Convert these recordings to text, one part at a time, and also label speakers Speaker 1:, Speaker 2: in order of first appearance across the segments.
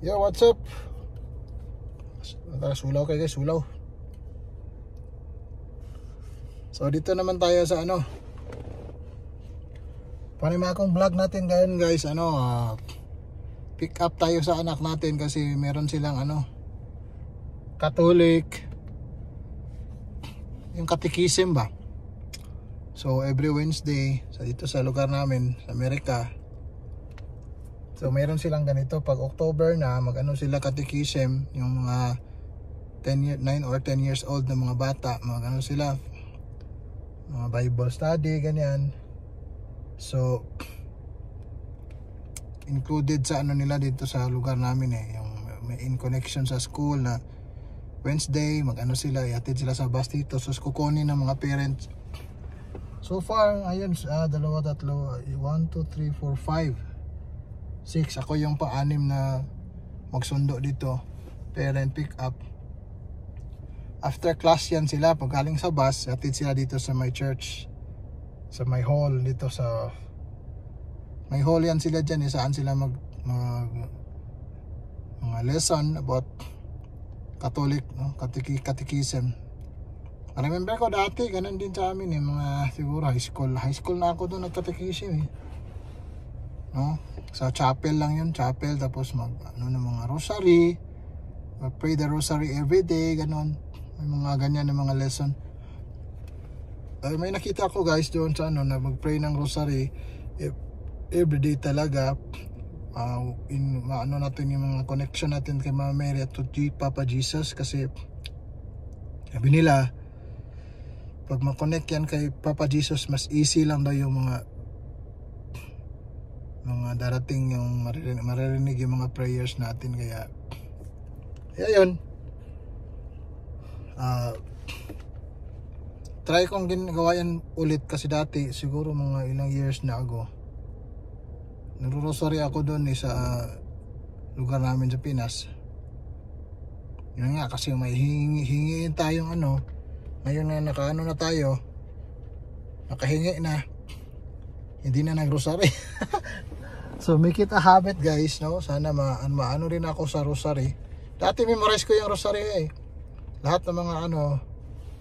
Speaker 1: Yo, what's up? Tara, sulaw kayo guys, sulaw. So dito naman tayo sa panimakong vlog natin ngayon guys. Pick up tayo sa anak natin kasi meron silang Catholic, yung catechism ba. So every Wednesday dito sa lugar namin sa Amerika, so meron silang ganito pag October na sila catechism, yung mga 9 or 10 years old na mga bata, sila mga Bible study ganyan. So included sa nila dito sa lugar namin yung may in connection sa school na Wednesday sila, ihatid sila sa bus dito, so kukunin ng mga parents. So far ayun, 1, 2, 3, 4, 5, 6 ako yung pa-anim na magsundo dito, parent pick up. After class yan sila, pag galing sa bus, ihatid sila dito sa my church, sa my hall dito sa may hall yan sila dyan, saan sila mga lesson about Catholic, catechism. Remember ko dati, ganun din sa amin mga siguro high school na ako doon nag-catechism sa chapel lang yun, chapel, tapos ng mga rosary, pray the rosary every day, ganun, may mga ganyan na mga lesson. May nakita ko guys doon sa na mag-pray ng rosary every day talaga. Natin yung mga connection natin kay Mama Mary at to Papa Jesus, kasi sabi nila pag ma-connect yan kay Papa Jesus, mas easy lang daw yung mga darating, yung maririnig yung mga prayers natin. Kaya yun, try kong ginagawa yan ulit, kasi dati siguro mga ilang years na ago nagro-rosary ako doon sa lugar namin sa Pinas. Yun nga, kasi may hingiin tayong ngayon na nakaano na tayo, nakahingi na, hindi na nagrosary. So make it a habit guys, sana maano rin ako sa rosary. Dati memorize ko yung rosary lahat ng mga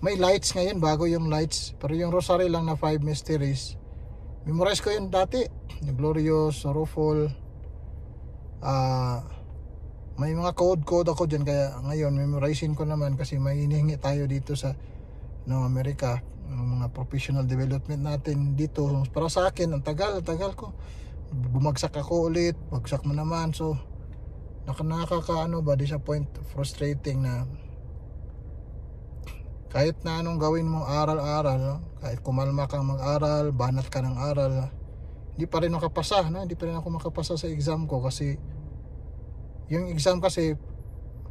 Speaker 1: may lights ngayon, bago yung lights, pero yung rosary lang na 5 mysteries memorize ko yun dati, yung Glorious, Sorrowful, may mga code ako dyan. Kaya ngayon memorizing ko naman, kasi may hinihingi tayo dito sa Amerika, mga professional development natin dito. Para sa akin, ang tagal ko, bumagsak ako ulit, bagsak mo naman, so disappoint, frustrating na kahit na anong gawin mo, aral, kahit kumalma kang mag-aral, banat ka ng aral, hindi pa rin makapasa, hindi pa rin ako makapasa sa exam ko. Kasi yung exam kasi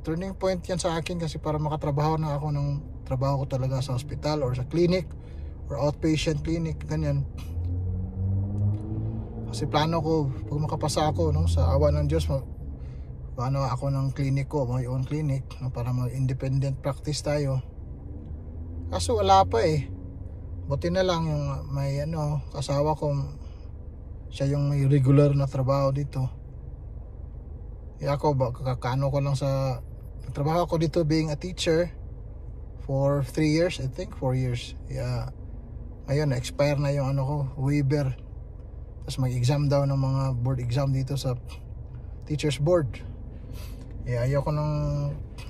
Speaker 1: turning point yan sa akin, kasi para makatrabaho na ako ng trabaho ko talaga sa hospital or sa clinic or outpatient clinic, ganyan. Kasi plano ko pag makapasa ako, sa awa ng Diyos, ako ng clinic ko, my own clinic, para mag-independent practice tayo. Kaso wala pa buti na lang yung may kasawa ko, siya yung may regular na trabaho dito. Ako kakano ko lang sa trabaho ko dito, being a teacher for 3 years, I think 4 years. Ngayon na-expire na yung ko, waiver. Tapos mag-exam daw ng mga board exam dito sa teachers board. Ayoko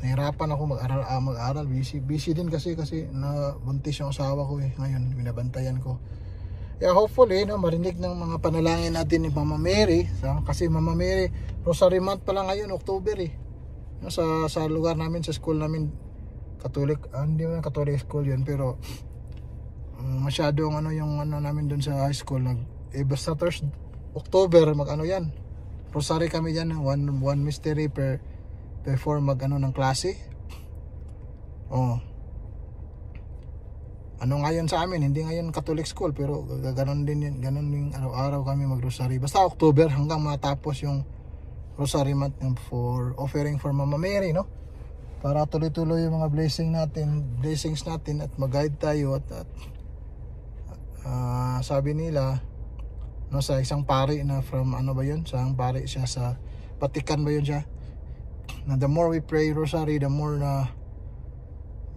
Speaker 1: nahirapan ako mag-aral, busy din kasi nabuntis yung asawa ko ngayon, binabantayan ko. Hopefully marinig ng mga panalangin natin ni Mama Mary, kasi Mama Mary Rosary month pa lang ngayon, October sa lugar namin, sa school namin, Catholic, hindi naman Catholic school yun, pero masyadong yung namin dun sa high school, basta Thursday, October yan, Rosary kami dyan, one mystery before ng klase. Ngayon sa amin, hindi ngayon Catholic school, pero ganun din araw-araw kami mag-rosary. Basta October hanggang matapos yung rosary month for offering for Mama Mary, para tuloy-tuloy yung mga blessings natin at mag-guide tayo at sabi nila sa isang pari na from sa pari siya sa Vatican ba yun siya, na the more we pray rosary, the more na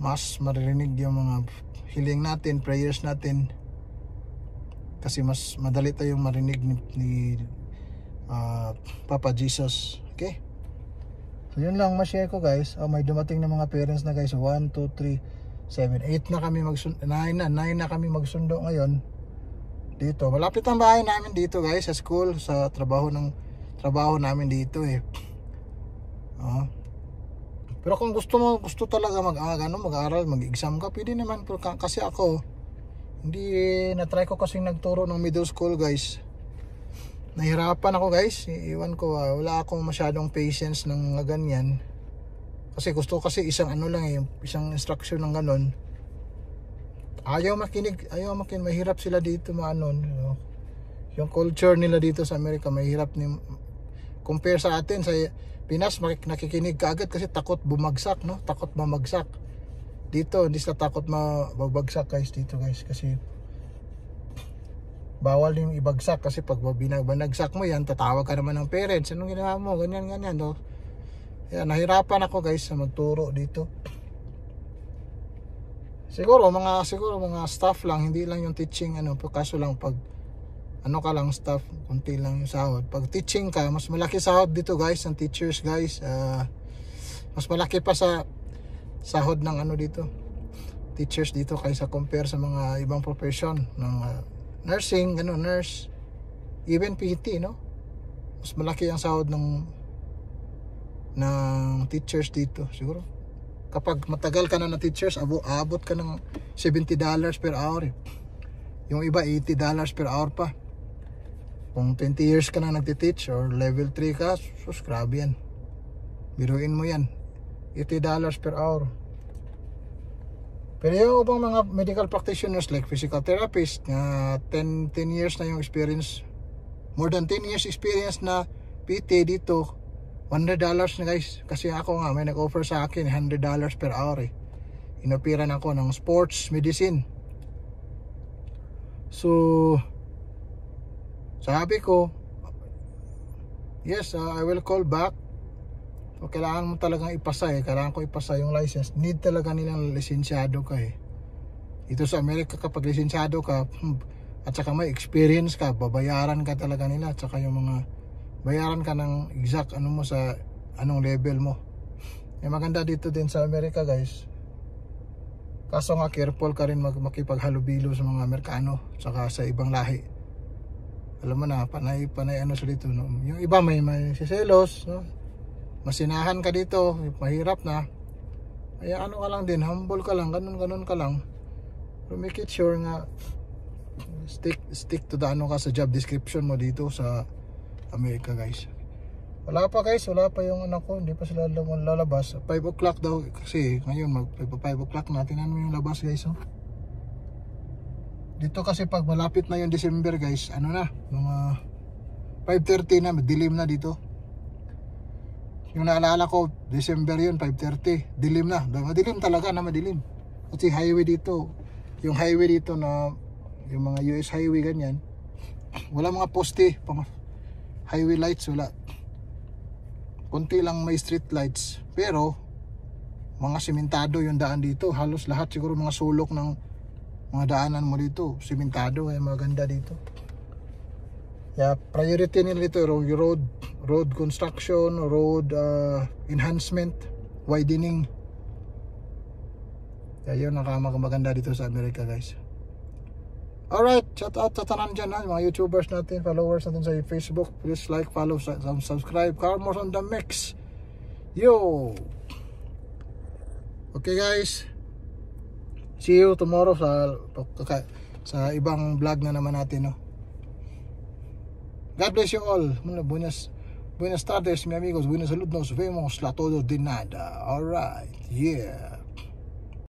Speaker 1: mas maririnig yung mga hiling natin, prayers natin, kasi mas madali tayong marinig ni Papa Jesus. Okay, so yun lang ma-share ko guys. May dumating na mga parents na guys. 1, 2, 3, 7, 8 na kami 9 na kami magsundo ngayon dito. Malapit ang bahay namin dito guys, sa school, sa trabaho namin dito pero kung gusto talaga mag-aral, mag-exam ka, pwede naman. Pero kasi ako hindi na-try ko kasi nagturo ng middle school guys. Nahirapan ako guys. Iwan ko, wala akong masyadong patience ng ganyan. Kasi gusto kasi isang isang instruction ng ganon. Ayaw makinig, mahirap sila dito yung culture nila dito sa Amerika, mahirap compare sa atin sa Pinas. Nakikinig ka agad kasi takot bumagsak, takot mamagsak. Dito hindi sila takot mabagsak guys dito guys, kasi bawal yung ibagsak. Kasi pag binagsak mo yan, tatawag ka naman ng parents, anong ginawa mo, ganyan Kaya nahirapan ako guys sa magturo dito. Siguro mga staff lang, hindi lang yung teaching kaso lang pag ka lang staff, kunti lang yung sahod. Pag teaching ka, mas malaki sahod dito guys, ang teachers guys. Mas malaki pa sa sahod ng dito, teachers dito, kaysa compare sa mga ibang profession ng nursing, nurse, even PT, mas malaki ang sahod ng teachers dito. Siguro kapag matagal ka na teachers, aabot ka ng $70 per hour yung iba $80 per hour pa. Kung 20 years ka na nagtiteach or level 3 ka, sus, grabe yan. Biruin mo yan, $80 per hour. Pero yung ibang mga medical practitioners like physical therapist na 10 years na yung experience, more than 10 years experience na PT dito, $100 na guys. Kasi ako nga, may nag-offer sa akin $100 per hour Inopiran ako ng sports medicine. So sabi ko, yes, I will call back. So kailangan mo talagang ipasa kailangan ko ipasa yung license. Need talaga nilang lisensyado ka Dito sa Amerika, kapag lisensyado ka at saka may experience ka, babayaran ka talaga nila. At saka yung mga bayaran ka ng exact mo sa anong level mo. Maganda dito din sa Amerika guys. Kaso nga careful ka rin makipaghalubilo sa mga Amerikano saka sa ibang lahi. Alam mo na, panay sila dito, Yung iba may siselos, masinahan ka dito, mahirap na. Kaya ka lang din, humble ka lang, ganun ka lang. Pero make it sure nga stick to the ka sa job description mo dito sa Amerika guys. Wala pa yung anak ko, hindi pa sila lalabas. 5 o'clock daw kasi ngayon 5 o'clock na. Tingnan mo yung labas guys. Dito kasi pag malapit na yung December guys, mga 5:30 na, dilim na dito. Yung naalala ko, December yun, 5:30, dilim na. Madilim talaga, madilim. Kasi highway dito, yung highway dito na yung mga US highway ganyan, wala mga poste, highway lights, wala. Kunti lang may street lights, pero mga simentado yung daan dito. Halos lahat siguro mga sulok ng mga daanan mo dito, simentado, kaya maganda dito. Kaya priority nila dito road construction, road enhancement, widening. Kaya yun maganda dito sa Amerika guys. Alright, shout out sa tanan dyan mga YouTubers natin, followers natin sa Facebook. Please like, follow, subscribe. Carmos on the mix. Yo! Okay guys, see you tomorrow sa ibang vlog na naman natin. God bless you all. Buenas tardes, mi amigos. Buenas salud, nos vemos la todos de nada. Alright, yeah.